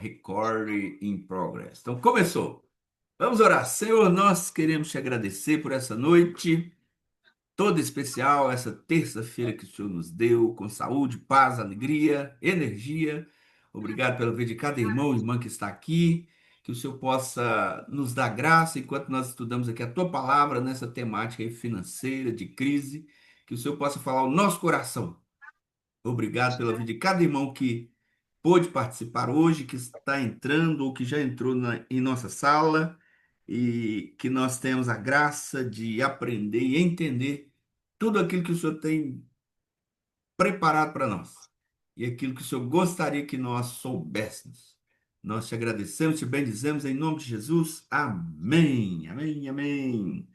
Record in Progress. Então, começou. Vamos orar. Senhor, nós queremos te agradecer por essa noite toda especial, essa terça-feira que o Senhor nos deu, com saúde, paz, alegria, energia. Obrigado pela vida de cada irmão e irmã que está aqui. Que o Senhor possa nos dar graça enquanto nós estudamos aqui a tua palavra nessa temática aí financeira, de crise. Que o Senhor possa falar o nosso coração. Obrigado pela vida de cada irmão que pôde participar hoje, que está entrando ou que já entrou em nossa sala, e que nós temos a graça de aprender e entender tudo aquilo que o Senhor tem preparado para nós e aquilo que o Senhor gostaria que nós soubéssemos. Nós te agradecemos, te bendizemos em nome de Jesus. Amém, amém, amém.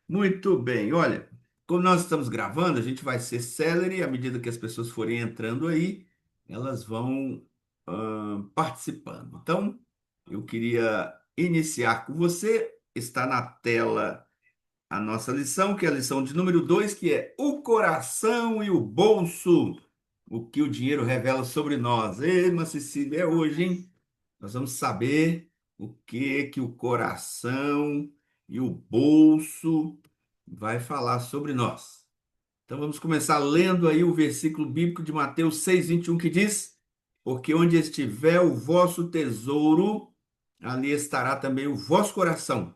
Muito bem, olha, como nós estamos gravando, a gente vai ser célere à medida que as pessoas forem entrando aí, elas vão participando. Então, eu queria iniciar com você, está na tela a nossa lição, que é a lição de número 2, que é o coração e o bolso, o que o dinheiro revela sobre nós. Ei, irmã Cecília, é hoje, hein? Nós vamos saber o que o coração e o bolso vai falar sobre nós. Então vamos começar lendo aí o versículo bíblico de Mateus 6:21 que diz: Porque onde estiver o vosso tesouro, ali estará também o vosso coração.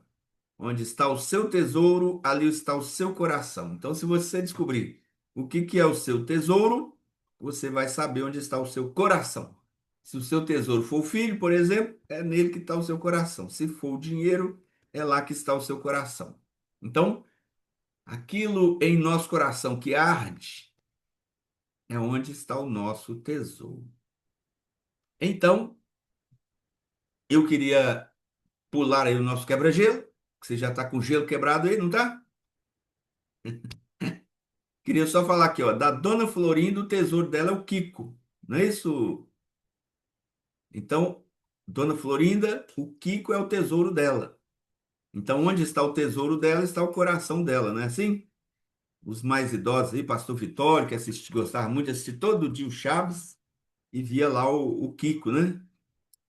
Onde está o seu tesouro, ali está o seu coração. Então, se você descobrir o que é o seu tesouro, você vai saber onde está o seu coração. Se o seu tesouro for o filho, por exemplo, é nele que está o seu coração. Se for o dinheiro, é lá que está o seu coração. Então, aquilo em nosso coração que arde é onde está o nosso tesouro. Então, eu queria pular aí o nosso quebra-gelo, que você já está com o gelo quebrado aí, não está? Queria só falar aqui, ó, da Dona Florinda, o tesouro dela é o Kiko, não é isso? Então, Dona Florinda, o Kiko é o tesouro dela. Então, onde está o tesouro dela, está o coração dela, não é assim? Os mais idosos aí, Pastor Vitório, que gostava muito de assistir todo dia o Chaves e via lá o Kiko, né?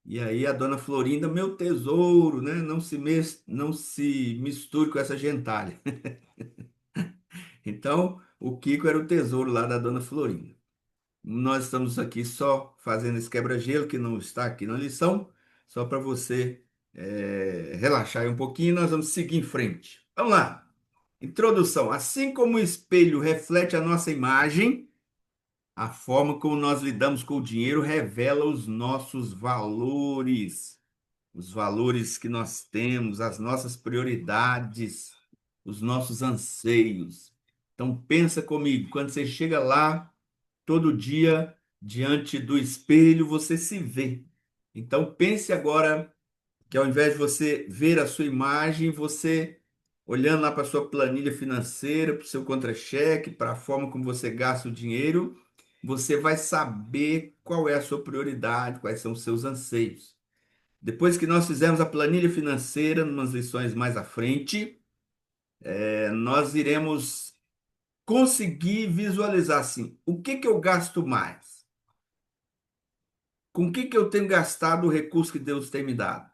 E aí a Dona Florinda, meu tesouro, né? Não se misture com essa gentalha. Então, o Kiko era o tesouro lá da Dona Florinda. Nós estamos aqui só fazendo esse quebra-gelo que não está aqui na lição, só para você relaxar aí um pouquinho. Nós vamos seguir em frente. Vamos lá. Introdução. Assim como o espelho reflete a nossa imagem, a forma como nós lidamos com o dinheiro revela os nossos valores, os valores que nós temos, as nossas prioridades, os nossos anseios. Então pensa comigo, quando você chega lá todo dia diante do espelho você se vê. Então pense agora que ao invés de você ver a sua imagem, você olhando lá para a sua planilha financeira, para o seu contra-cheque, para a forma como você gasta o dinheiro, você vai saber qual é a sua prioridade, quais são os seus anseios. Depois que nós fizermos a planilha financeira, umas lições mais à frente, nós iremos conseguir visualizar assim, o que eu gasto mais? Com o que eu tenho gastado o recurso que Deus tem me dado?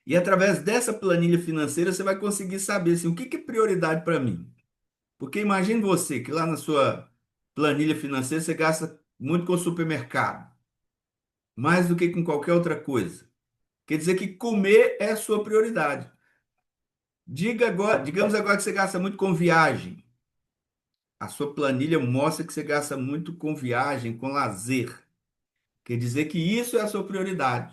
E através dessa planilha financeira você vai conseguir saber assim, o que é prioridade para mim. Porque imagine você que lá na sua planilha financeira você gasta muito com o supermercado, mais do que com qualquer outra coisa. Quer dizer que comer é a sua prioridade. Digamos agora que você gasta muito com viagem. A sua planilha mostra que você gasta muito com viagem, com lazer. Quer dizer que isso é a sua prioridade.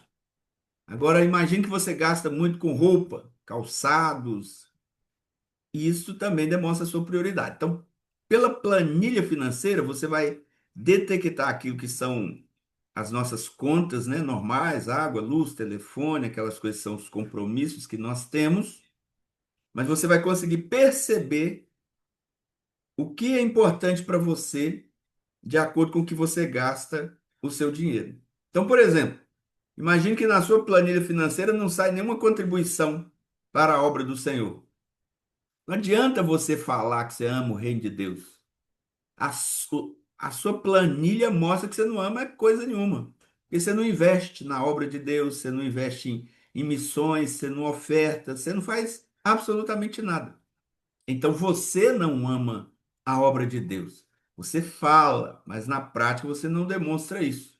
Agora, imagine que você gasta muito com roupa, calçados, e isso também demonstra a sua prioridade. Então, pela planilha financeira, você vai detectar aquilo que são as nossas contas, né, normais, água, luz, telefone, aquelas coisas que são os compromissos que nós temos, mas você vai conseguir perceber o que é importante para você de acordo com o que você gasta o seu dinheiro. Então, por exemplo, imagine que na sua planilha financeira não sai nenhuma contribuição para a obra do Senhor. Não adianta você falar que você ama o reino de Deus. A sua planilha mostra que você não ama coisa nenhuma. Porque você não investe na obra de Deus, você não investe em missões, você não oferta, você não faz absolutamente nada. Então você não ama a obra de Deus. Você fala, mas na prática você não demonstra isso.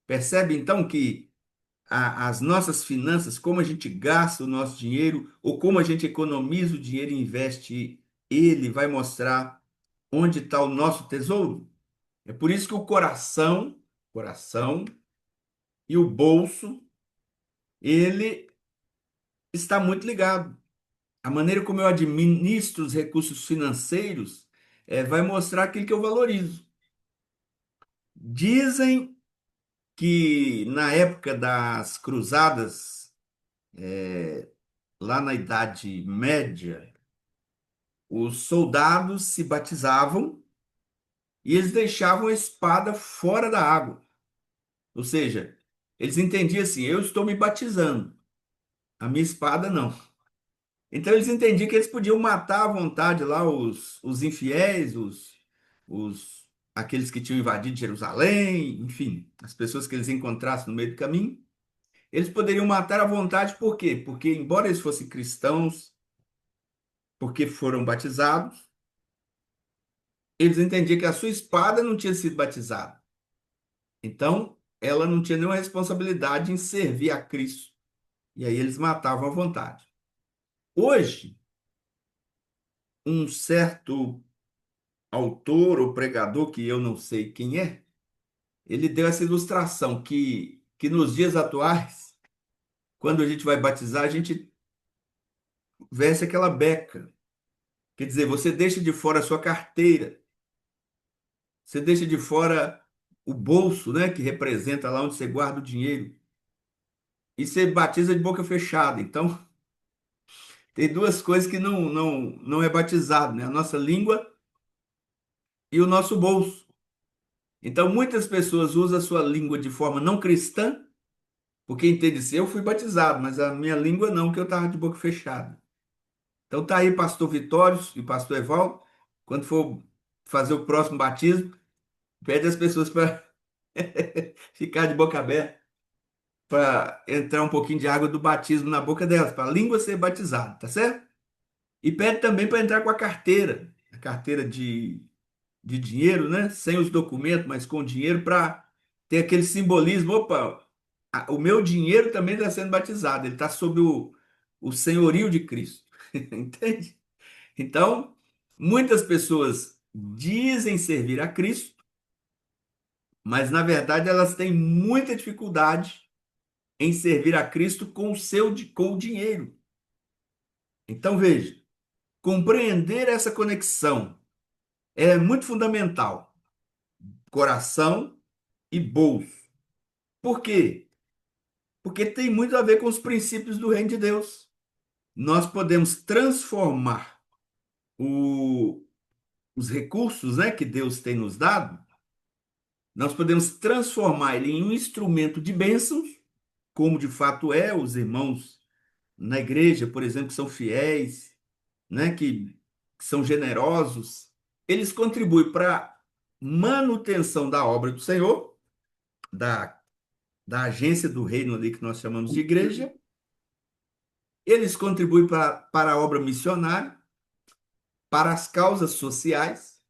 Percebe então que as nossas finanças, como a gente gasta o nosso dinheiro, ou como a gente economiza o dinheiro e investe ele, vai mostrar onde está o nosso tesouro? É por isso que o coração e o bolso, ele está muito ligado. A maneira como eu administro os recursos financeiros vai mostrar aquilo que eu valorizo. Dizem que na época das cruzadas, lá na Idade Média, os soldados se batizavam e eles deixavam a espada fora da água. Ou seja, eles entendiam assim: eu estou me batizando, a minha espada não. Então eles entendiam que eles podiam matar à vontade lá os infiéis, aqueles que tinham invadido Jerusalém, enfim, as pessoas que eles encontrassem no meio do caminho. Eles poderiam matar à vontade, por quê? Porque, embora eles fossem cristãos, porque foram batizados, eles entendiam que a sua espada não tinha sido batizada. Então, ela não tinha nenhuma responsabilidade em servir a Cristo. E aí eles matavam à vontade. Hoje, um certo autor ou pregador, que eu não sei quem é, ele deu essa ilustração que nos dias atuais, quando a gente vai batizar, a gente veste aquela beca. Quer dizer, você deixa de fora a sua carteira, você deixa de fora o bolso, né, que representa lá onde você guarda o dinheiro, e você batiza de boca fechada. Então, tem duas coisas que não é batizado, né? A nossa língua e o nosso bolso. Então, muitas pessoas usam a sua língua de forma não cristã, porque entende assim, eu fui batizado, mas a minha língua não, que eu estava de boca fechada. Então tá aí, pastor Vitório e pastor Evaldo, quando for fazer o próximo batismo, pede as pessoas para ficar de boca aberta, para entrar um pouquinho de água do batismo na boca delas, para a língua ser batizada, tá certo? E pede também para entrar com a carteira de dinheiro, né? Sem os documentos, mas com dinheiro, para ter aquele simbolismo. Opa, o meu dinheiro também está sendo batizado, ele está sob o senhorio de Cristo. Entende? Então, muitas pessoas dizem servir a Cristo, mas na verdade elas têm muita dificuldade em servir a Cristo com com o dinheiro. Então, veja, compreender essa conexão é muito fundamental. Coração e bolso. Por quê? Porque tem muito a ver com os princípios do reino de Deus. Nós podemos transformar o- os recursos, né, que Deus tem nos dado, nós podemos transformar ele em um instrumento de bênçãos, como de fato é os irmãos na igreja, por exemplo, que são fiéis, né, que são generosos. Eles contribuem para a manutenção da obra do Senhor, da, da agência do reino ali que nós chamamos de igreja. Eles contribuem para a obra missionária, para as causas sociais.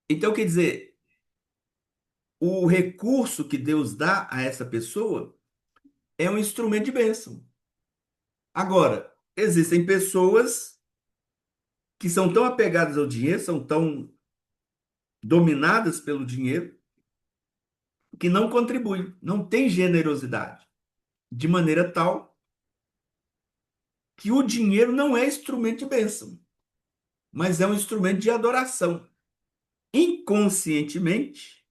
Então, quer dizer, o recurso que Deus dá a essa pessoa é um instrumento de bênção. Agora, existem pessoas que são tão apegadas ao dinheiro, são tão dominadas pelo dinheiro, que não contribuem, não têm generosidade, de maneira tal que o dinheiro não é instrumento de bênção, mas é um instrumento de adoração. Inconscientemente,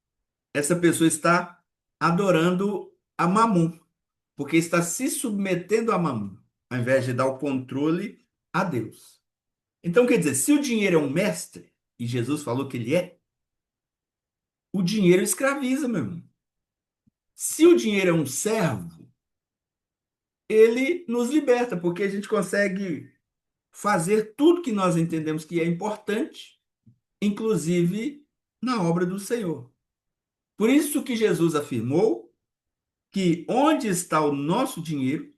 essa pessoa está adorando a Mamon, porque está se submetendo a Mamon, ao invés de dar o controle a Deus. Então, quer dizer, se o dinheiro é um mestre, e Jesus falou que ele é, o dinheiro escraviza, meu irmão. Se o dinheiro é um servo, ele nos liberta, porque a gente consegue fazer tudo que nós entendemos que é importante, inclusive na obra do Senhor. Por isso que Jesus afirmou que onde está o nosso dinheiro,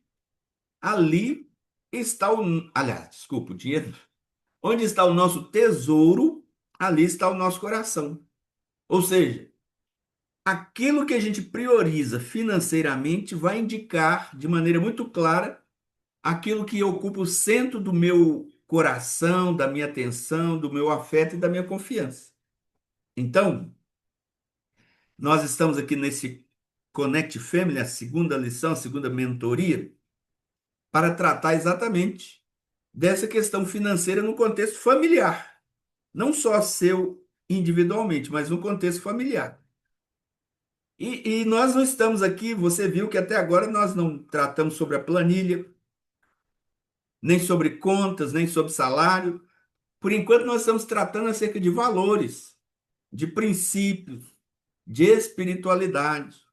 ali está o. Aliás, desculpa, o dinheiro. Onde está o nosso tesouro, ali está o nosso coração. Ou seja, aquilo que a gente prioriza financeiramente vai indicar de maneira muito clara aquilo que ocupa o centro do meu coração, da minha atenção, do meu afeto e da minha confiança. Então, nós estamos aqui nesse Connect Family, a segunda lição, a segunda mentoria, para tratar exatamente dessa questão financeira no contexto familiar, não só seu individualmente, mas no contexto familiar. E nós não estamos aqui, você viu que até agora nós não tratamos sobre a planilha, nem sobre contas, nem sobre salário. Por enquanto, nós estamos tratando acerca de valores, de princípios, de espiritualidade.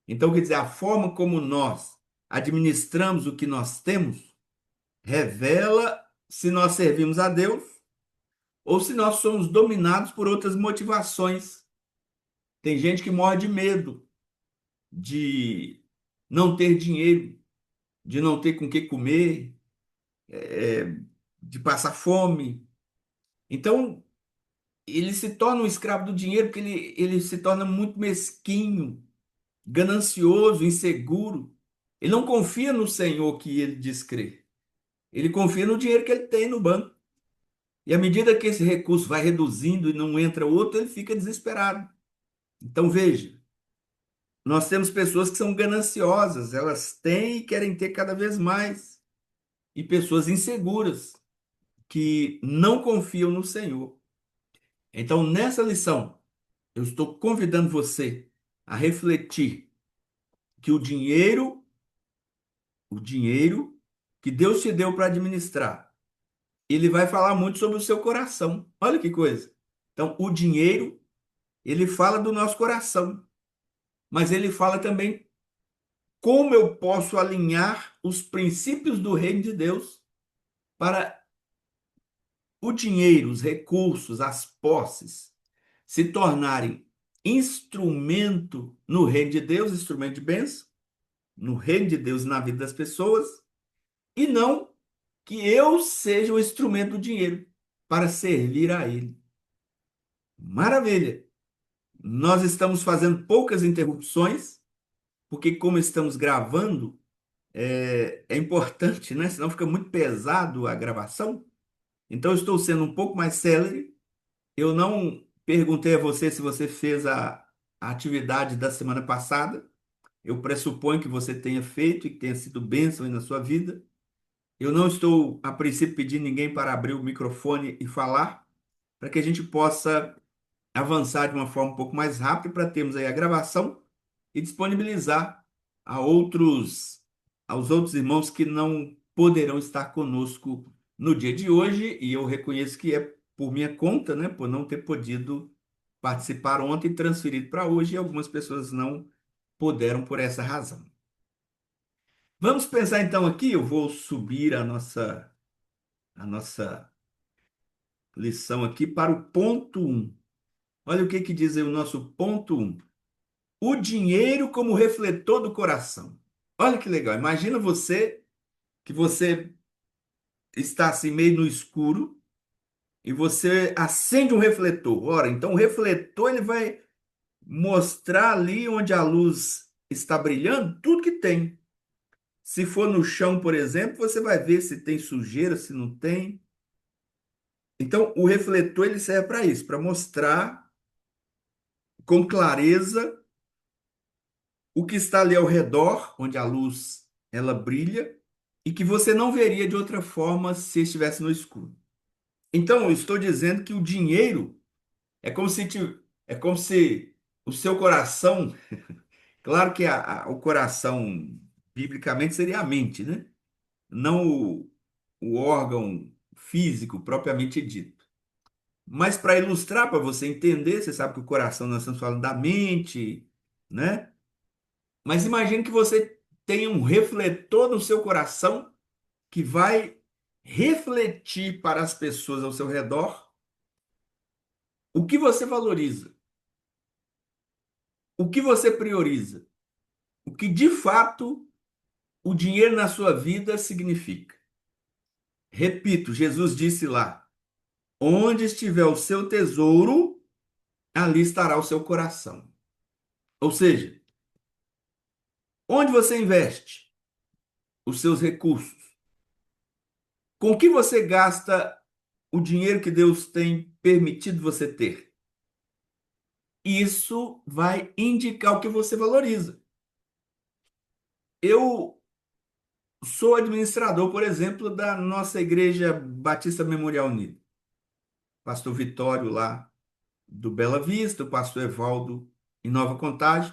Então, quer dizer, a forma como nós administramos o que nós temos revela se nós servimos a Deus ou se nós somos dominados por outras motivações. Tem gente que morre de medo de não ter dinheiro, de não ter com que comer, de passar fome. Então, ele se torna um escravo do dinheiro porque ele se torna muito mesquinho, ganancioso, inseguro. Ele não confia no Senhor que ele diz crer. Ele confia no dinheiro que ele tem no banco. E à medida que esse recurso vai reduzindo e não entra outro, ele fica desesperado. Então, veja, nós temos pessoas que são gananciosas, elas têm e querem ter cada vez mais. E pessoas inseguras, que não confiam no Senhor. Então, nessa lição, eu estou convidando você a refletir que o dinheiro que Deus te deu para administrar, ele vai falar muito sobre o seu coração. Olha que coisa. Então, o dinheiro, ele fala do nosso coração, mas ele fala também como eu posso alinhar os princípios do reino de Deus para o dinheiro, os recursos, as posses se tornarem instrumento no reino de Deus, instrumento de bênção, no reino de Deus e na vida das pessoas, e não que eu seja o instrumento do dinheiro para servir a ele. Maravilha! Nós estamos fazendo poucas interrupções, porque como estamos gravando, é importante, né? Senão fica muito pesado a gravação. Então, eu estou sendo um pouco mais célere. Eu não perguntei a você se você fez a atividade da semana passada. Eu pressuponho que você tenha feito e que tenha sido bênção aí na sua vida. Eu não estou, a princípio, pedindo ninguém para abrir o microfone e falar, para que a gente possa avançar de uma forma um pouco mais rápida para termos aí a gravação e disponibilizar a outros, aos outros irmãos que não poderão estar conosco no dia de hoje, e eu reconheço que é por minha conta, né, por não ter podido participar ontem e transferido para hoje, e algumas pessoas não puderam por essa razão. Vamos pensar então aqui, eu vou subir a nossa lição aqui para o ponto um. Olha o que que diz aí o nosso ponto um. O dinheiro como refletor do coração. Olha que legal. Imagina você que você está assim meio no escuro e você acende um refletor. Ora, então o refletor ele vai mostrar ali onde a luz está brilhando tudo que tem. Se for no chão, por exemplo, você vai ver se tem sujeira, se não tem. Então, o refletor ele serve para isso, para mostrar com clareza o que está ali ao redor, onde a luz ela brilha, e que você não veria de outra forma se estivesse no escuro. Então, eu estou dizendo que o dinheiro é como se é como se o seu coração, claro que o coração biblicamente seria a mente, né? Não o órgão físico propriamente dito. Mas para ilustrar, para você entender, você sabe que o coração nós estamos falando da mente, né? Mas imagine que você tem um refletor no seu coração que vai refletir para as pessoas ao seu redor o que você valoriza, o que você prioriza, o o que de fato o dinheiro na sua vida significa. Repito, Jesus disse lá: onde estiver o seu tesouro, ali estará o seu coração. Ou seja, onde você investe os seus recursos, com que você gasta o dinheiro que Deus tem permitido você ter, isso vai indicar o que você valoriza. Eu sou administrador, por exemplo, da nossa Igreja Batista Memorial Unida. Pastor Vitório lá do Bela Vista, o pastor Evaldo em Nova Contagem.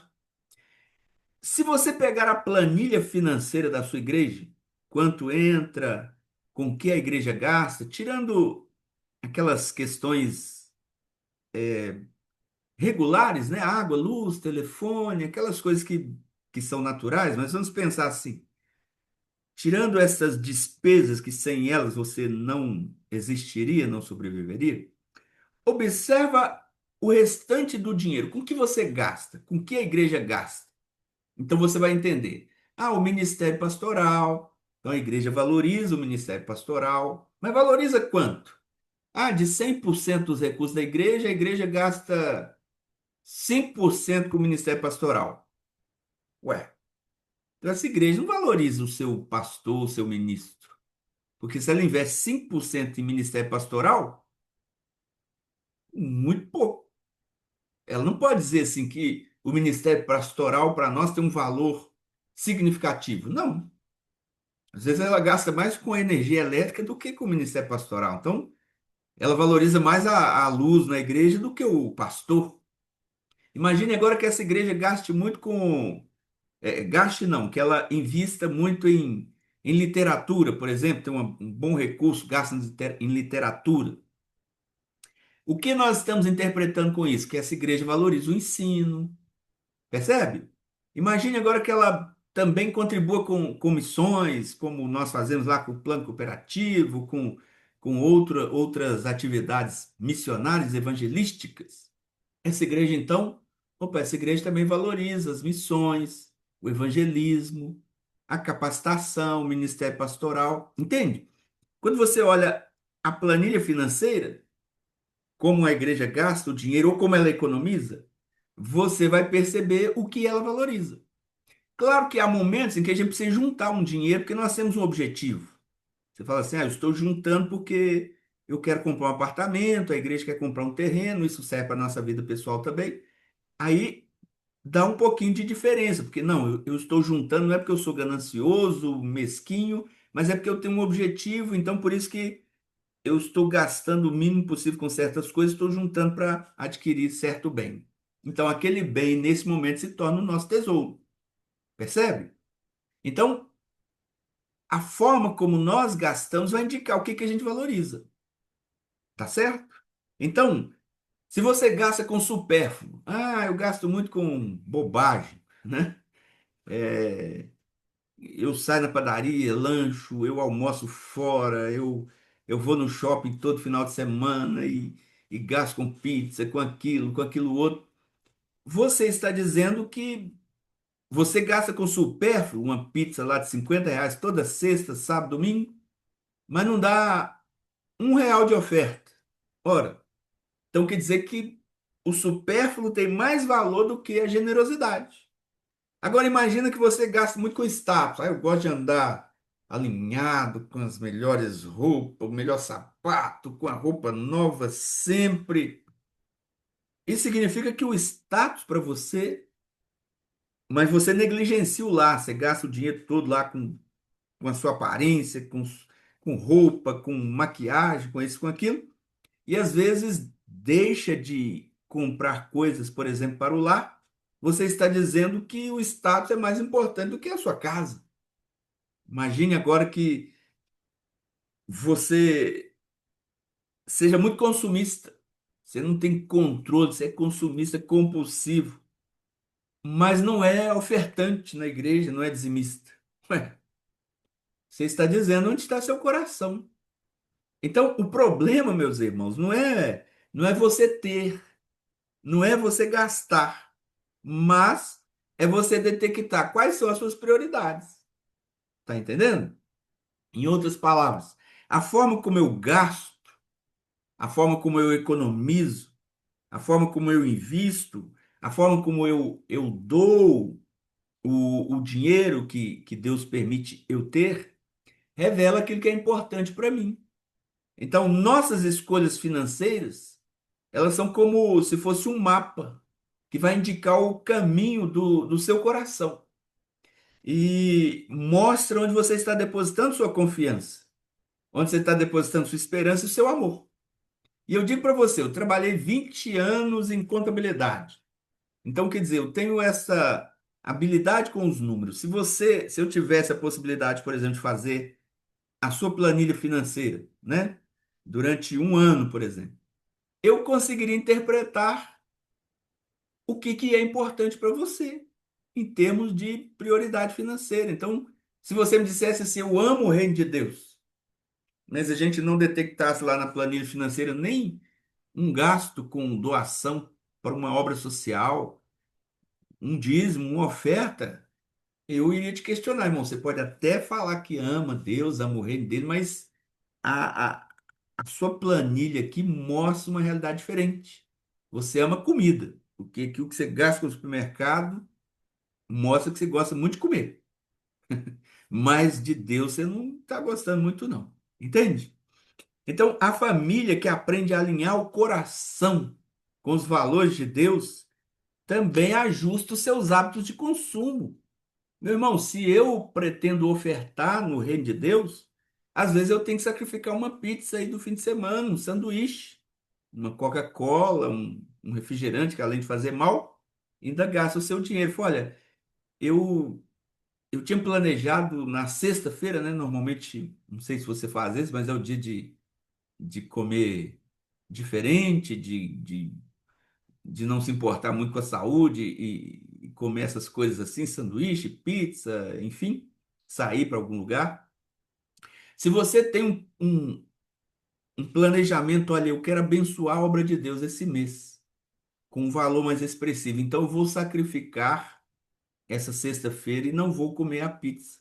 Se você pegar a planilha financeira da sua igreja, quanto entra, com que a igreja gasta, tirando aquelas questões regulares, né? Água, luz, telefone, aquelas coisas que são naturais, mas vamos pensar assim, tirando essas despesas que sem elas você não existiria, não sobreviveria, observa o restante do dinheiro, com que você gasta, com que a igreja gasta. Então você vai entender. Ah, o ministério pastoral. Então a igreja valoriza o ministério pastoral. Mas valoriza quanto? Ah, de 100% dos recursos da igreja, a igreja gasta 5% com o ministério pastoral. Ué, então essa igreja não valoriza o seu pastor, o seu ministro. Porque se ela investe 5% em ministério pastoral, muito pouco. Ela não pode dizer assim que o ministério pastoral para nós tem um valor significativo. Não. Às vezes ela gasta mais com a energia elétrica do que com o ministério pastoral. Então, ela valoriza mais a luz na igreja do que o pastor. Imagine agora que essa igreja gaste muito com. Gaste não, que ela invista muito em literatura, por exemplo, tem um bom recurso, gasta em literatura. O que nós estamos interpretando com isso? Que essa igreja valoriza o ensino, percebe? Imagine agora que ela também contribua com missões, como nós fazemos lá com o plano cooperativo, com outras atividades missionárias, evangelísticas. Essa igreja, então, opa, essa igreja também valoriza as missões, o evangelismo, a capacitação, o ministério pastoral. Entende? Quando você olha a planilha financeira, como a igreja gasta o dinheiro ou como ela economiza, você vai perceber o que ela valoriza. Claro que há momentos em que a gente precisa juntar um dinheiro porque nós temos um objetivo. Você fala assim, eu estou juntando porque eu quero comprar um apartamento, a igreja quer comprar um terreno, isso serve para a nossa vida pessoal também. Aí dá um pouquinho de diferença, porque não, eu estou juntando, não é porque eu sou ganancioso, mesquinho, mas é porque eu tenho um objetivo, então por isso que eu estou gastando o mínimo possível com certas coisas, estou juntando para adquirir certo bem. Então aquele bem, nesse momento, se torna o nosso tesouro. Percebe? Então, a forma como nós gastamos vai indicar o que que a gente valoriza. Tá certo? Então, se você gasta com supérfluo, eu gasto muito com bobagem, né? Eu saio na padaria, lancho, eu almoço fora, eu vou no shopping todo final de semana e gasto com pizza, com aquilo outro. Você está dizendo que você gasta com supérfluo uma pizza lá de R$ 50 toda sexta, sábado, domingo, mas não dá R$ 1 de oferta. Ora, então quer dizer que o supérfluo tem mais valor do que a generosidade. Agora imagina que você gasta muito com status. Eu gosto de andar alinhado, com as melhores roupas, o melhor sapato, com a roupa nova sempre. Isso significa que o status para você, mas você negligencia o lá, você gasta o dinheiro todo lá com a sua aparência, com roupa, com maquiagem, com isso, com aquilo. E às vezes deixa de comprar coisas, por exemplo, para o lar, você está dizendo que o status é mais importante do que a sua casa. Imagine agora que você seja muito consumista. Você não tem controle, você é consumista compulsivo, mas não é ofertante na igreja, não é dizimista. Ué, você está dizendo onde está seu coração. Então, o problema, meus irmãos, não é você ter, não é você gastar, mas é você detectar quais são as suas prioridades. Tá entendendo? Em outras palavras, a forma como eu gasto, a forma como eu economizo, a forma como eu invisto, a forma como eu dou o dinheiro que Deus permite eu ter, revela aquilo que é importante para mim. Então, nossas escolhas financeiras, elas são como se fosse um mapa que vai indicar o caminho do seu coração e mostra onde você está depositando sua confiança, onde você está depositando sua esperança e seu amor. E eu digo para você, eu trabalhei 20 anos em contabilidade. Então, quer dizer, eu tenho essa habilidade com os números. Se eu tivesse a possibilidade, por exemplo, de fazer a sua planilha financeira, né? Durante um ano, por exemplo, eu conseguiria interpretar o que é importante para você em termos de prioridade financeira. Então, se você me dissesse assim, eu amo o reino de Deus, mas a gente não detectasse lá na planilha financeira nem um gasto com doação para uma obra social, um dízimo, uma oferta, eu iria te questionar, irmão. Você pode até falar que ama Deus, ama o reino dele, mas a, a, a sua planilha aqui mostra uma realidade diferente. Você ama comida, porque aquilo que você gasta no supermercado mostra que você gosta muito de comer. Mas de Deus você não está gostando muito, não. Entende? Então, a família que aprende a alinhar o coração com os valores de Deus também ajusta os seus hábitos de consumo. Meu irmão, se eu pretendo ofertar no reino de Deus, às vezes eu tenho que sacrificar uma pizza aí do fim de semana, um sanduíche, uma Coca-Cola, um refrigerante, que além de fazer mal, ainda gasta o seu dinheiro. Fala, olha, eu, eu tinha planejado na sexta-feira, né? Normalmente, não sei se você faz isso, mas é o dia de comer diferente, de não se importar muito com a saúde e comer essas coisas assim, sanduíche, pizza, enfim, sair para algum lugar. Se você tem um planejamento, olha, eu quero abençoar a obra de Deus esse mês, com um valor mais expressivo, então eu vou sacrificar essa sexta-feira e não vou comer a pizza.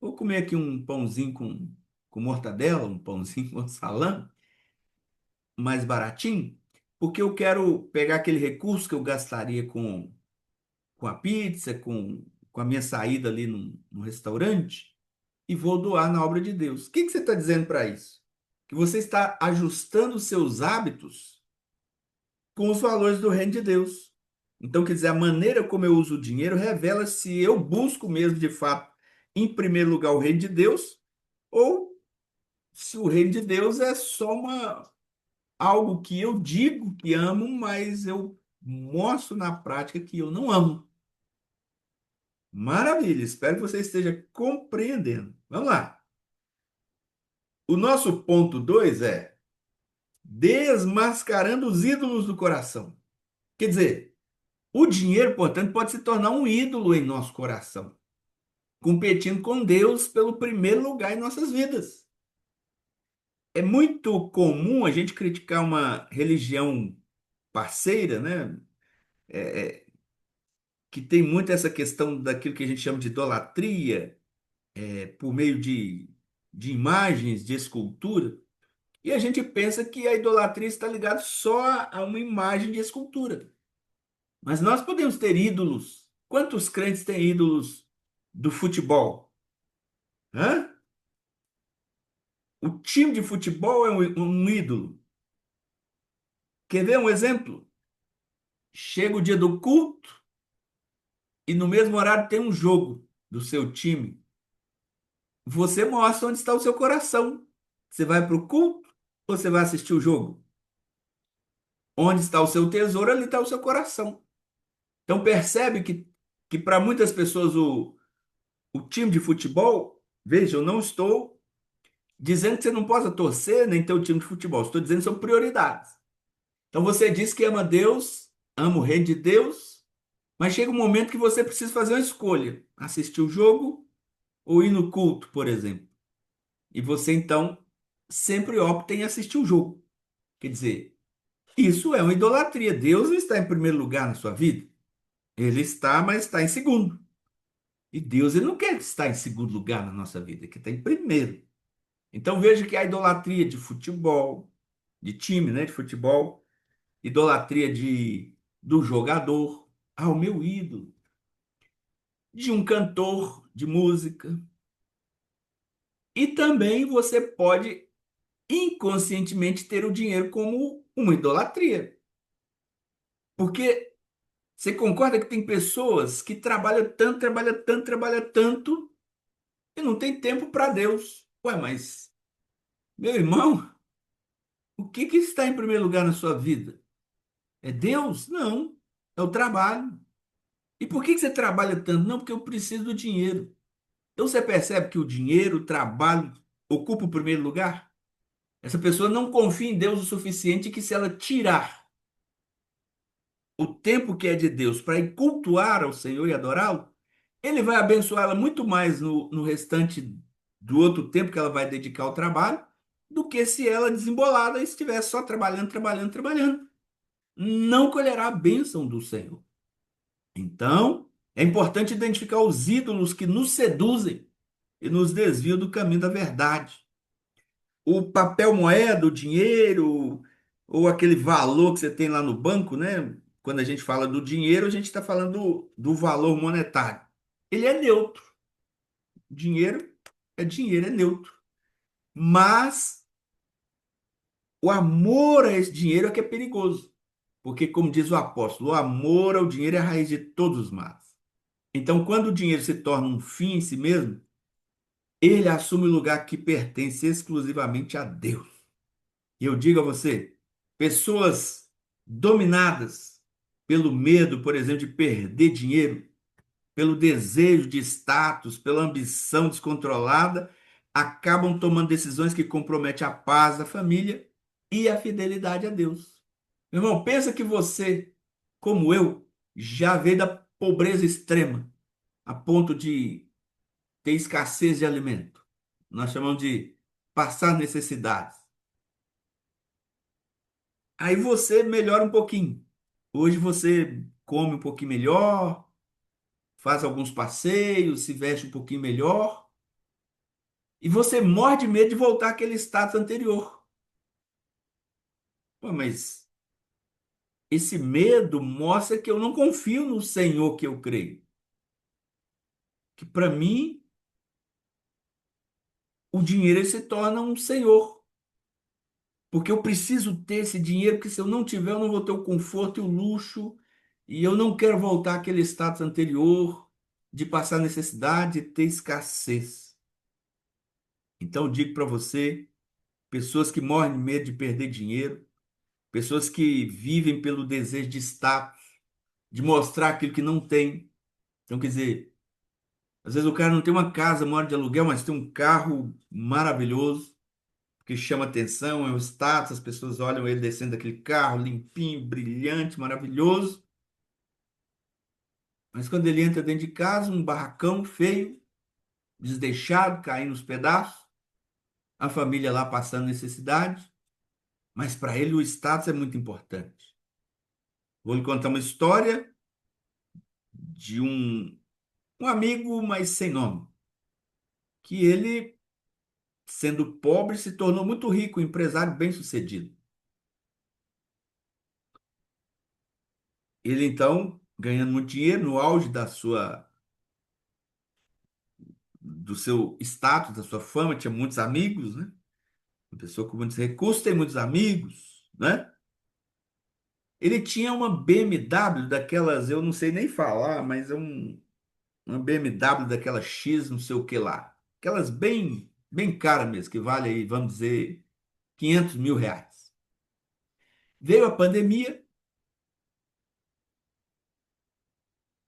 Vou comer aqui um pãozinho com mortadela, um pãozinho com salame, mais baratinho, porque eu quero pegar aquele recurso que eu gastaria com a pizza, com a minha saída ali no restaurante e vou doar na obra de Deus. O que você está dizendo para isso? Que você está ajustando os seus hábitos com os valores do reino de Deus. Então, quer dizer, a maneira como eu uso o dinheiro revela se eu busco mesmo, de fato, em primeiro lugar, o reino de Deus, ou se o reino de Deus é só algo que eu digo que amo, mas eu mostro na prática que eu não amo. Maravilha, espero que você esteja compreendendo. Vamos lá. O nosso ponto 2 é desmascarando os ídolos do coração. Quer dizer, o dinheiro, portanto, pode se tornar um ídolo em nosso coração, competindo com Deus pelo primeiro lugar em nossas vidas. É muito comum a gente criticar uma religião parceira, né? Que tem muito essa questão daquilo que a gente chama de idolatria, por meio de imagens, de escultura. E a gente pensa que a idolatria está ligada só a uma imagem de escultura. Mas nós podemos ter ídolos. Quantos crentes têm ídolos do futebol? Hã? O time de futebol é um ídolo. Quer ver um exemplo? Chega o dia do culto e no mesmo horário tem um jogo do seu time. Você mostra onde está o seu coração. Você vai para o culto ou você vai assistir o jogo? Onde está o seu tesouro, ali está o seu coração. Então percebe que para muitas pessoas o time de futebol, veja, eu não estou dizendo que você não possa torcer nem ter o time de futebol, estou dizendo que são prioridades. Então você diz que ama Deus, ama o reino de Deus, mas chega um momento que você precisa fazer uma escolha: assistir o jogo ou ir no culto, por exemplo. E você então sempre opta em assistir o jogo. Quer dizer, isso é uma idolatria. Deus não está em primeiro lugar na sua vida. Ele está, mas está em segundo. E Deus, ele não quer estar em segundo lugar na nossa vida, ele quer estar em primeiro. Então veja que a idolatria de futebol, de time, né, de futebol, idolatria do jogador, ao meu ídolo, de um cantor de música. E também você pode inconscientemente ter o dinheiro como uma idolatria. Porque você concorda que tem pessoas que trabalham tanto, trabalham tanto, trabalham tanto e não tem tempo para Deus. Ué, mas, meu irmão, o que que está em primeiro lugar na sua vida? É Deus? Não, é o trabalho. E por que que você trabalha tanto? Não, porque eu preciso do dinheiro. Então você percebe que o dinheiro, o trabalho, ocupa o primeiro lugar? Essa pessoa não confia em Deus o suficiente que se ela tirar o tempo que é de Deus para ir cultuar ao Senhor e adorá-lo, ele vai abençoá-la muito mais no restante do outro tempo que ela vai dedicar ao trabalho, do que se ela desembolada estivesse só trabalhando, trabalhando, trabalhando. Não colherá a bênção do Senhor. Então, é importante identificar os ídolos que nos seduzem e nos desviam do caminho da verdade. O papel moeda, o dinheiro, ou aquele valor que você tem lá no banco, né? Quando a gente fala do dinheiro, a gente está falando do valor monetário. Ele é neutro. Dinheiro, é neutro. Mas o amor a esse dinheiro é que é perigoso. Porque, como diz o apóstolo, o amor ao dinheiro é a raiz de todos os males. Então, quando o dinheiro se torna um fim em si mesmo, ele assume o lugar que pertence exclusivamente a Deus. E eu digo a você, pessoas dominadas pelo medo, por exemplo, de perder dinheiro, pelo desejo de status, pela ambição descontrolada, acabam tomando decisões que comprometem a paz da família e a fidelidade a Deus. Meu irmão, pensa que você, como eu, já veio da pobreza extrema, a ponto de ter escassez de alimento. Nós chamamos de passar necessidades. Aí você melhora um pouquinho. Hoje você come um pouquinho melhor, faz alguns passeios, se veste um pouquinho melhor, e você morre de medo de voltar àquele status anterior. Pô, mas esse medo mostra que eu não confio no Senhor que eu creio. Que para mim o dinheiro ele se torna um senhor. Porque eu preciso ter esse dinheiro, porque se eu não tiver, eu não vou ter o conforto e o luxo, e eu não quero voltar àquele status anterior de passar necessidade, de ter escassez. Então eu digo para você, pessoas que morrem de medo de perder dinheiro, pessoas que vivem pelo desejo de status, de mostrar aquilo que não tem. Então, quer dizer, às vezes o cara não tem uma casa, mora de aluguel, mas tem um carro maravilhoso, que chama atenção, é o status, as pessoas olham ele descendo daquele carro limpinho, brilhante, maravilhoso. Mas quando ele entra dentro de casa, um barracão feio, desleixado, caindo nos pedaços, a família lá passando necessidade, mas para ele o status é muito importante. Vou lhe contar uma história de um amigo, mas sem nome, que ele, sendo pobre, se tornou muito rico, um empresário bem-sucedido. Ele então, ganhando muito dinheiro, no auge do seu status, da sua fama, tinha muitos amigos, né? Uma pessoa com muitos recursos tem muitos amigos, né? Ele tinha uma BMW daquelas, eu não sei nem falar, mas uma BMW daquela X, não sei o que lá. Aquelas bem, bem caras mesmo, que vale aí, vamos dizer, R$ 500.000. Veio a pandemia,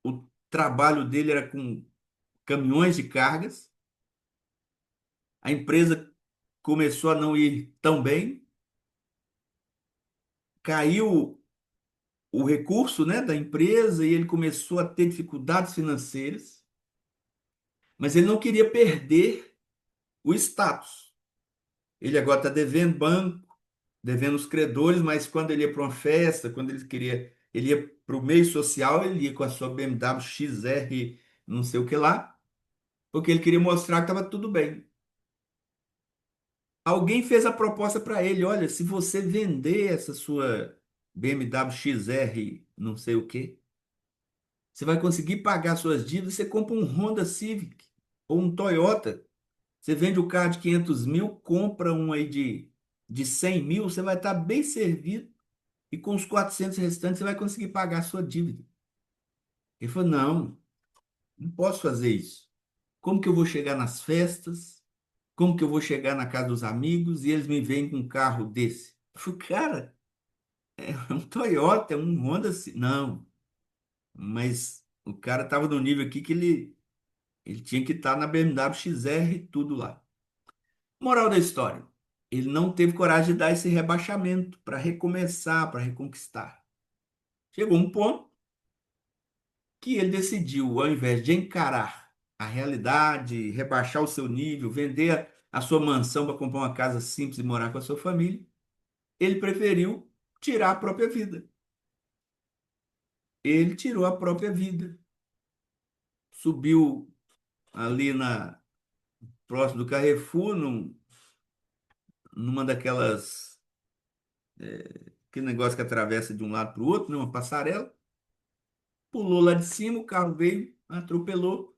o trabalho dele era com caminhões de cargas, a empresa começou a não ir tão bem, caiu o recurso, né, da empresa e ele começou a ter dificuldades financeiras, mas ele não queria perder o status. Ele agora está devendo banco, devendo os credores, mas quando ele ia para uma festa, quando ele ia o meio social, ele ia com a sua BMW XR, não sei o que lá, porque ele queria mostrar que estava tudo bem. Alguém fez a proposta para ele: olha, se você vender essa sua BMW XR, não sei o que, você vai conseguir pagar suas dívidas. Você compra um Honda Civic ou um Toyota. Você vende o carro de 500 mil, compra um aí de 100 mil, você vai estar bem servido. E com os 400 restantes, você vai conseguir pagar a sua dívida. Ele falou: não, não posso fazer isso. Como que eu vou chegar nas festas? Como que eu vou chegar na casa dos amigos e eles me veem com um carro desse? Eu falei: cara, é um Toyota, é um Honda. Não, mas o cara estava no nível aqui que ele tinha que estar na BMW XR e tudo lá. Moral da história: ele não teve coragem de dar esse rebaixamento para recomeçar, para reconquistar. Chegou um ponto que ele decidiu, ao invés de encarar a realidade, rebaixar o seu nível, vender a sua mansão para comprar uma casa simples e morar com a sua família, ele preferiu tirar a própria vida. Ele tirou a própria vida. Subiu ali próximo do Carrefour, numa daquelas, aquele negócio que atravessa de um lado para o outro, né, uma passarela, pulou lá de cima, o carro veio, atropelou.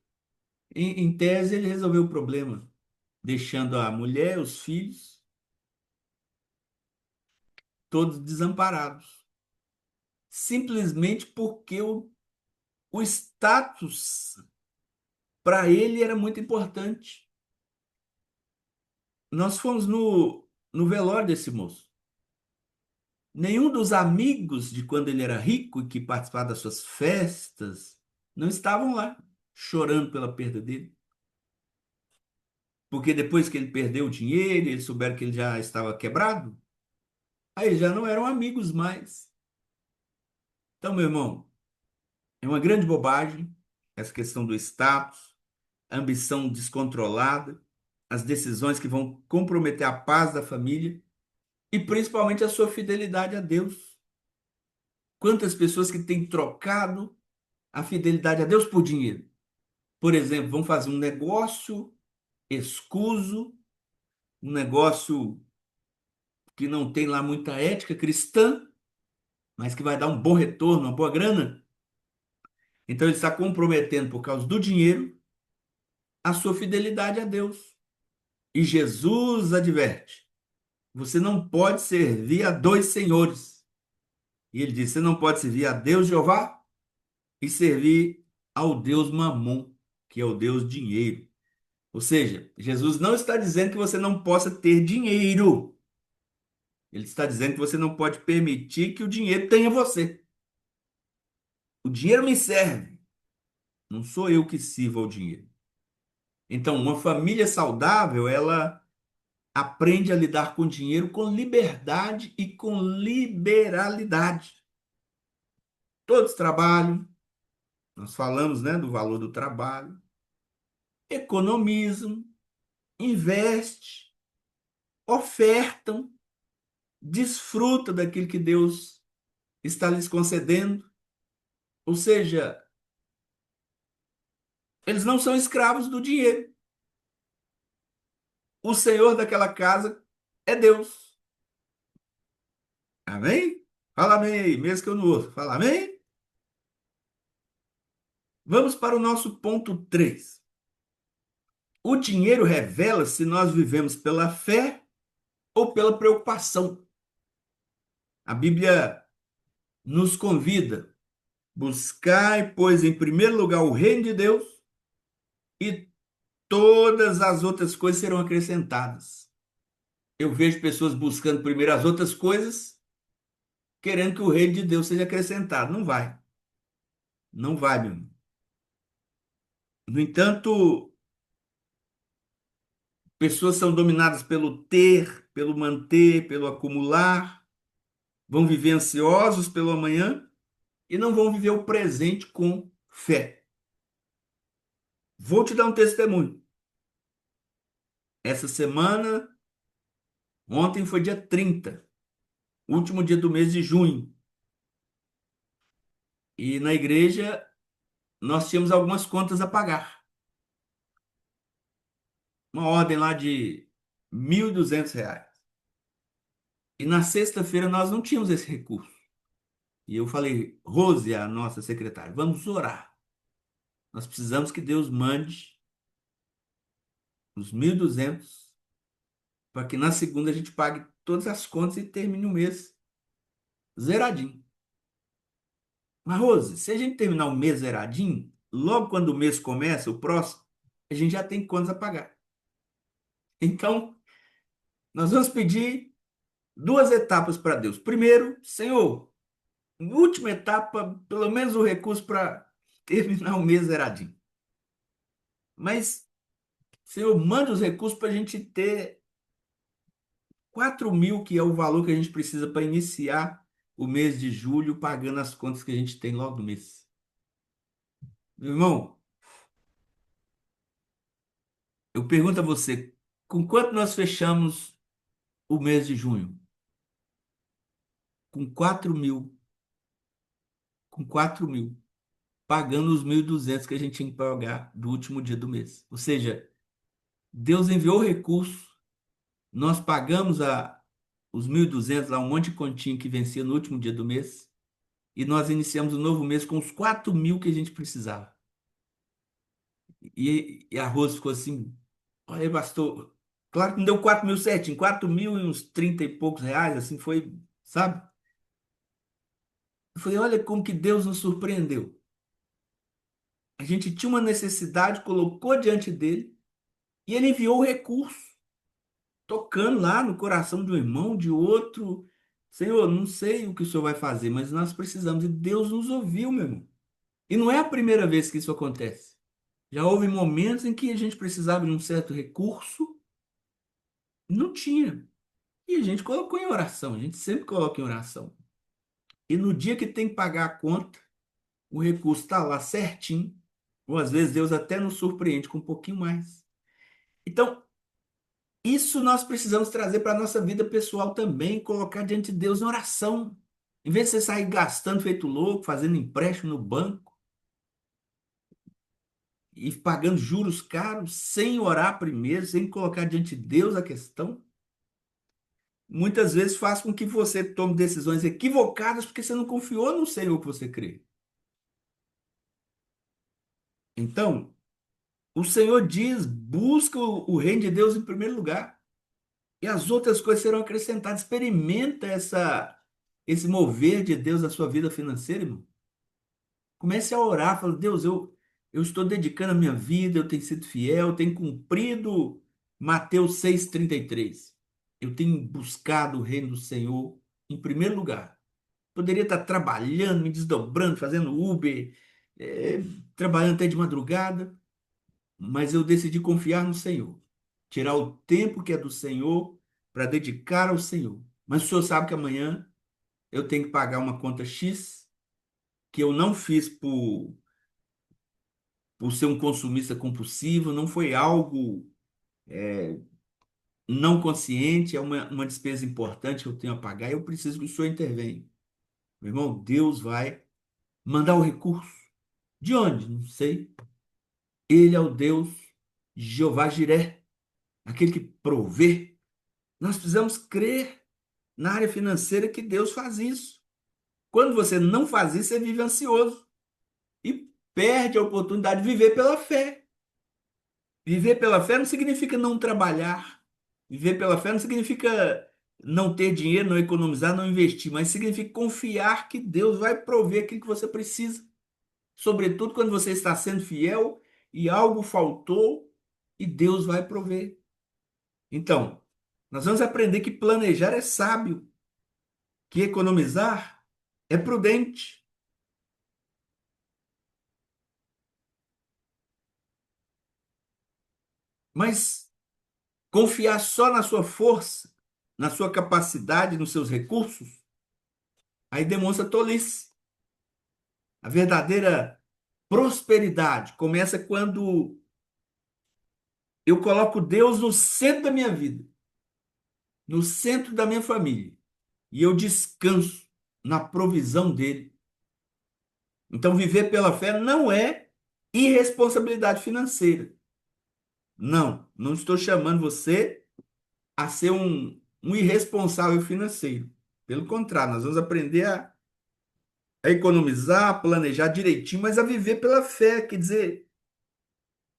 Em tese, ele resolveu o problema, deixando a mulher, os filhos, todos desamparados. Simplesmente porque o status para ele era muito importante. Nós fomos no velório desse moço. Nenhum dos amigos de quando ele era rico e que participavam das suas festas não estavam lá, chorando pela perda dele. Porque depois que ele perdeu o dinheiro, eles souberam que ele já estava quebrado, aí já não eram amigos mais. Então, meu irmão, é uma grande bobagem essa questão do status, a ambição descontrolada, as decisões que vão comprometer a paz da família e principalmente a sua fidelidade a Deus. Quantas pessoas que têm trocado a fidelidade a Deus por dinheiro? Por exemplo, vão fazer um negócio escuso, um negócio que não tem lá muita ética cristã, mas que vai dar um bom retorno, uma boa grana. Então ele está comprometendo por causa do dinheiro a sua fidelidade a Deus. E Jesus adverte: você não pode servir a dois senhores. E ele diz: você não pode servir a Deus Jeová e servir ao Deus Mamon, que é o Deus dinheiro. Ou seja, Jesus não está dizendo que você não possa ter dinheiro. Ele está dizendo que você não pode permitir que o dinheiro tenha você. O dinheiro me serve, não sou eu que sirvo ao dinheiro. Então, uma família saudável, ela aprende a lidar com o dinheiro com liberdade e com liberalidade. Todos trabalham, nós falamos, né, do valor do trabalho, economizam, investem, ofertam, desfrutam daquilo que Deus está lhes concedendo. Ou seja, eles não são escravos do dinheiro. O Senhor daquela casa é Deus. Amém? Fala amém, mesmo que eu não ouça. Fala amém? Vamos para o nosso ponto 3. O dinheiro revela se nós vivemos pela fé ou pela preocupação. A Bíblia nos convida: buscai, pois, em primeiro lugar o reino de Deus e todas as outras coisas serão acrescentadas. Eu vejo pessoas buscando primeiro as outras coisas, querendo que o reino de Deus seja acrescentado. Não vai. Não vai, meu irmão. No entanto, pessoas são dominadas pelo ter, pelo manter, pelo acumular, vão viver ansiosos pelo amanhã e não vão viver o presente com fé. Vou te dar um testemunho. Essa semana, ontem foi dia 30, último dia do mês de junho. E na igreja nós tínhamos algumas contas a pagar. Uma ordem lá de R$ 1.200. E na sexta-feira nós não tínhamos esse recurso. E eu falei, Rose, a nossa secretária, vamos orar. Nós precisamos que Deus mande os 1.200 para que na segunda a gente pague todas as contas e termine o mês zeradinho. Mas, Rose, se a gente terminar o mês zeradinho, logo quando o mês começa, o próximo, a gente já tem contas a pagar. Então, nós vamos pedir duas etapas para Deus. Primeiro, Senhor, última etapa, pelo menos o recurso para terminar o mês zeradinho. Mas, Senhor, manda os recursos para a gente ter 4.000, que é o valor que a gente precisa para iniciar o mês de julho, pagando as contas que a gente tem logo no mês. Meu irmão, eu pergunto a você, com quanto nós fechamos o mês de junho? Com 4.000. Com 4.000. Pagando os 1.200 que a gente tinha que pagar do último dia do mês. Ou seja, Deus enviou o recurso, nós pagamos os 1.200 lá, um monte de continha que vencia no último dia do mês, e nós iniciamos o novo mês com os 4.000 que a gente precisava. E a Rose ficou assim, olha, pastor, claro que não deu 4.000 certinho, 4.000 e uns 30 e poucos reais, assim foi, sabe? Eu falei, olha como que Deus nos surpreendeu. A gente tinha uma necessidade, colocou diante dele, e ele enviou o recurso, tocando lá no coração de um irmão, de outro. Senhor, não sei o que o senhor vai fazer, mas nós precisamos. E Deus nos ouviu, meu irmão. E não é a primeira vez que isso acontece. Já houve momentos em que a gente precisava de um certo recurso, não tinha. E a gente colocou em oração, a gente sempre coloca em oração. E no dia que tem que pagar a conta, o recurso está lá certinho, ou às vezes Deus até nos surpreende com um pouquinho mais. Então, isso nós precisamos trazer para a nossa vida pessoal também, colocar diante de Deus em oração. Em vez de você sair gastando feito louco, fazendo empréstimo no banco e pagando juros caros, sem orar primeiro, sem colocar diante de Deus a questão, muitas vezes faz com que você tome decisões equivocadas porque você não confiou no Senhor que você crê. Então, o Senhor diz: busca o reino de Deus em primeiro lugar, e as outras coisas serão acrescentadas. Experimenta esse mover de Deus na sua vida financeira, irmão. Comece a orar, fala, Deus, eu estou dedicando a minha vida, eu tenho sido fiel, eu tenho cumprido Mateus 6,33. Eu tenho buscado o reino do Senhor em primeiro lugar. Poderia estar trabalhando, me desdobrando, fazendo Uber, trabalhando até de madrugada, mas eu decidi confiar no Senhor. Tirar o tempo que é do Senhor para dedicar ao Senhor. Mas o Senhor sabe que amanhã eu tenho que pagar uma conta X que eu não fiz por ser um consumista compulsivo, não foi algo não consciente, é uma despesa importante que eu tenho a pagar e eu preciso que o Senhor intervenha. Meu irmão, Deus vai mandar o recurso. De onde? Não sei. Ele é o Deus Jeová Jiré, aquele que provê. Nós precisamos crer na área financeira que Deus faz isso. Quando você não faz isso, você vive ansioso e perde a oportunidade de viver pela fé. Viver pela fé não significa não trabalhar. Viver pela fé não significa não ter dinheiro, não economizar, não investir, mas significa confiar que Deus vai prover aquilo que você precisa. Sobretudo quando você está sendo fiel e algo faltou e Deus vai prover. Então, nós vamos aprender que planejar é sábio, que economizar é prudente. Mas confiar só na sua força, na sua capacidade, nos seus recursos, aí demonstra tolice. A verdadeira prosperidade começa quando eu coloco Deus no centro da minha vida, no centro da minha família, e eu descanso na provisão dele. Então, viver pela fé não é irresponsabilidade financeira. Não, não estou chamando você a ser um irresponsável financeiro. Pelo contrário, nós vamos aprender a economizar, a planejar direitinho, mas a viver pela fé. Quer dizer,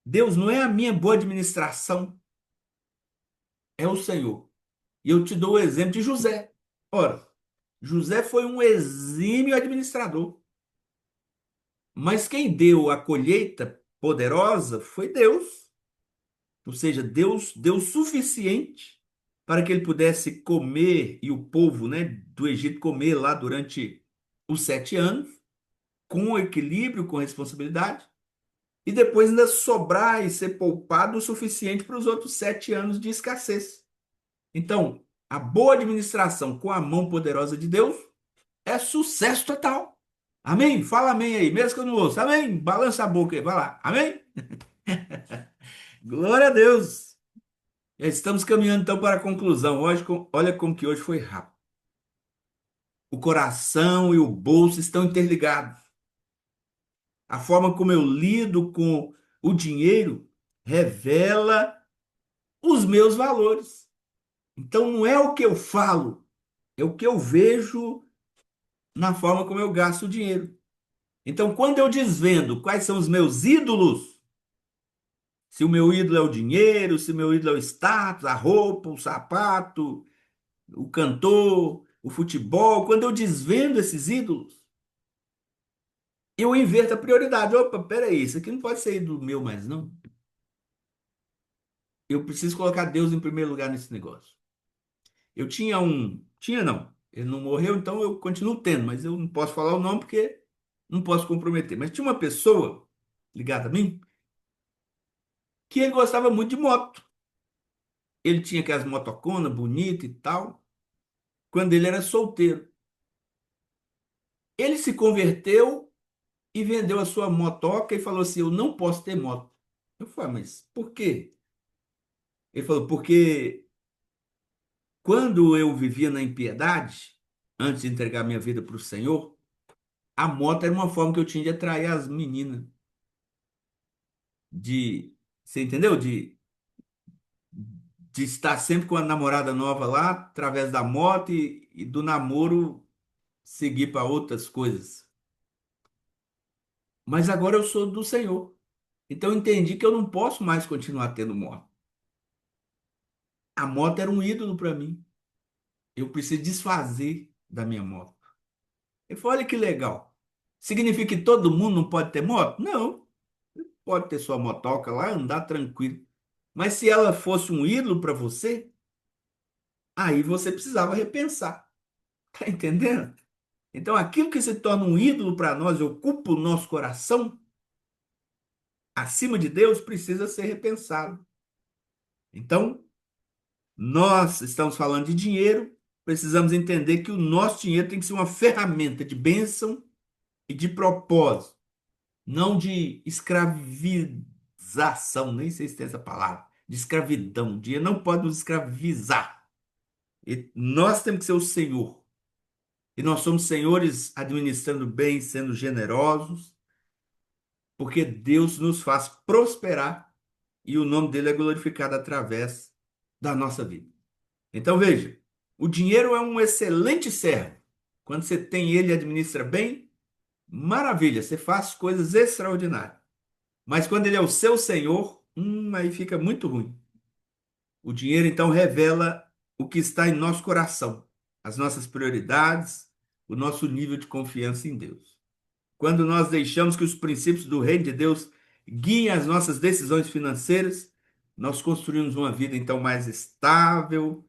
Deus não é a minha boa administração, é o Senhor. E eu te dou o exemplo de José. Ora, José foi um exímio administrador, mas quem deu a colheita poderosa foi Deus. Ou seja, Deus deu o suficiente para que ele pudesse comer e o povo, né, do Egito comer lá durante os 7 anos, com equilíbrio, com responsabilidade, e depois ainda sobrar e ser poupado o suficiente para os outros 7 anos de escassez. Então, a boa administração com a mão poderosa de Deus é sucesso total. Amém? Fala amém aí, mesmo que eu não ouça. Amém? Balança a boca aí, vai lá. Amém? Glória a Deus. Já estamos caminhando então para a conclusão. Hoje, olha como que hoje foi rápido. O coração e o bolso estão interligados. A forma como eu lido com o dinheiro revela os meus valores. Então não é o que eu falo, é o que eu vejo na forma como eu gasto o dinheiro. Então, quando eu desvendo quais são os meus ídolos, se o meu ídolo é o dinheiro, se o meu ídolo é o status, a roupa, o sapato, o cantor, o futebol, quando eu desvendo esses ídolos, eu inverto a prioridade. Opa, peraí, isso aqui não pode ser ídolo meu mais, não. Eu preciso colocar Deus em primeiro lugar nesse negócio. Eu tinha tinha não, ele não morreu, então eu continuo tendo, mas eu não posso falar o nome porque não posso comprometer. Mas tinha uma pessoa ligada a mim que ele gostava muito de moto. Ele tinha aquelas motoconas bonitas e tal, quando ele era solteiro. Ele se converteu e vendeu a sua motoca e falou assim: Eu não posso ter moto. Eu falei: Mas por quê? Ele falou: Porque quando eu vivia na impiedade, antes de entregar minha vida para o Senhor, a moto era uma forma que eu tinha de atrair as meninas, você entendeu? De estar sempre com a namorada nova lá, através da moto e do namoro seguir para outras coisas. Mas agora eu sou do Senhor. Então eu entendi que eu não posso mais continuar tendo moto. A moto era um ídolo para mim. Eu preciso desfazer da minha moto. Ele falou: Olha que legal. Significa que todo mundo não pode ter moto? Não. Pode ter sua motoca lá, andar tranquilo. Mas se ela fosse um ídolo para você, aí você precisava repensar. Tá entendendo? Então, aquilo que se torna um ídolo para nós, ocupa o nosso coração, acima de Deus, precisa ser repensado. Então, nós estamos falando de dinheiro, precisamos entender que o nosso dinheiro tem que ser uma ferramenta de bênção e de propósito, não de escravização, nem sei se tem essa palavra, de escravidão. O dinheiro não pode nos escravizar. E nós temos que ser o Senhor. E nós somos senhores administrando bem, sendo generosos, porque Deus nos faz prosperar e o nome dele é glorificado através da nossa vida. Então veja, o dinheiro é um excelente servo. Quando você tem ele e administra bem, maravilha, você faz coisas extraordinárias. Mas quando ele é o seu senhor, aí fica muito ruim. O dinheiro então revela o que está em nosso coração, as nossas prioridades, o nosso nível de confiança em Deus. Quando nós deixamos que os princípios do reino de Deus guiem as nossas decisões financeiras, nós construímos uma vida então mais estável,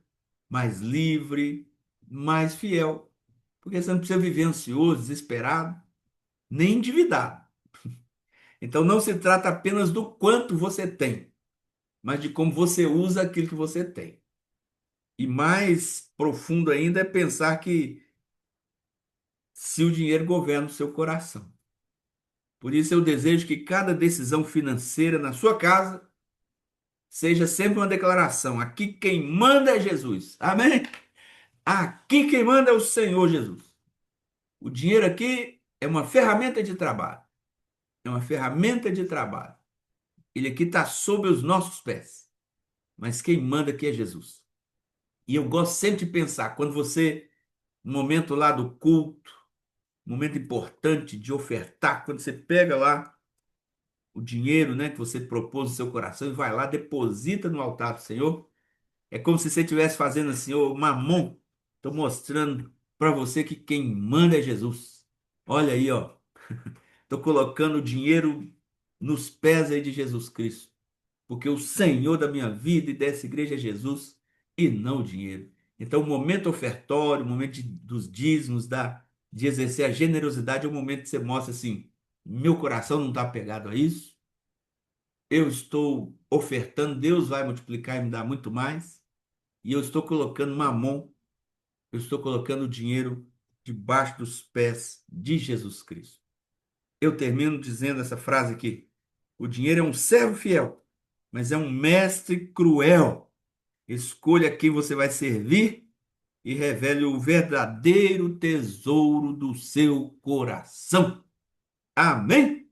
mais livre, mais fiel. Porque você não precisa viver ansioso, desesperado, nem endividado. Então não se trata apenas do quanto você tem, mas de como você usa aquilo que você tem. E mais profundo ainda é pensar que se o dinheiro governa o seu coração. Por isso eu desejo que cada decisão financeira na sua casa seja sempre uma declaração: aqui quem manda é Jesus. Amém? Aqui quem manda é o Senhor Jesus. O dinheiro aqui é é uma ferramenta de trabalho. É uma ferramenta de trabalho. Ele aqui está sob os nossos pés. Mas quem manda aqui é Jesus. E eu gosto sempre de pensar, quando você, no momento lá do culto, momento importante de ofertar, quando você pega lá o dinheiro, né, que você propôs no seu coração e vai lá, deposita no altar do Senhor, é como se você estivesse fazendo assim, ô Mamon, estou mostrando para você que quem manda é Jesus. Olha aí, ó, estou colocando o dinheiro nos pés aí de Jesus Cristo, porque o Senhor da minha vida e dessa igreja é Jesus e não o dinheiro. Então, o momento ofertório, o momento dos dízimos, de exercer a generosidade, é o momento que você mostra assim: meu coração não está apegado a isso, eu estou ofertando, Deus vai multiplicar e me dar muito mais, e eu estou colocando mamon, eu estou colocando o dinheiro debaixo dos pés de Jesus Cristo. Eu termino dizendo essa frase aqui: o dinheiro é um servo fiel, mas é um mestre cruel. Escolha quem você vai servir e revele o verdadeiro tesouro do seu coração. Amém?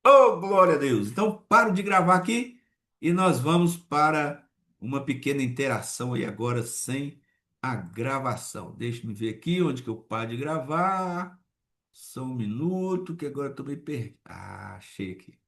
Oh, glória a Deus! Então, paro de gravar aqui e nós vamos para uma pequena interação aí agora sem a gravação. Deixa-me ver aqui onde que eu paro de gravar. Só um minuto que agora eu estou me perdendo. Ah, achei aqui.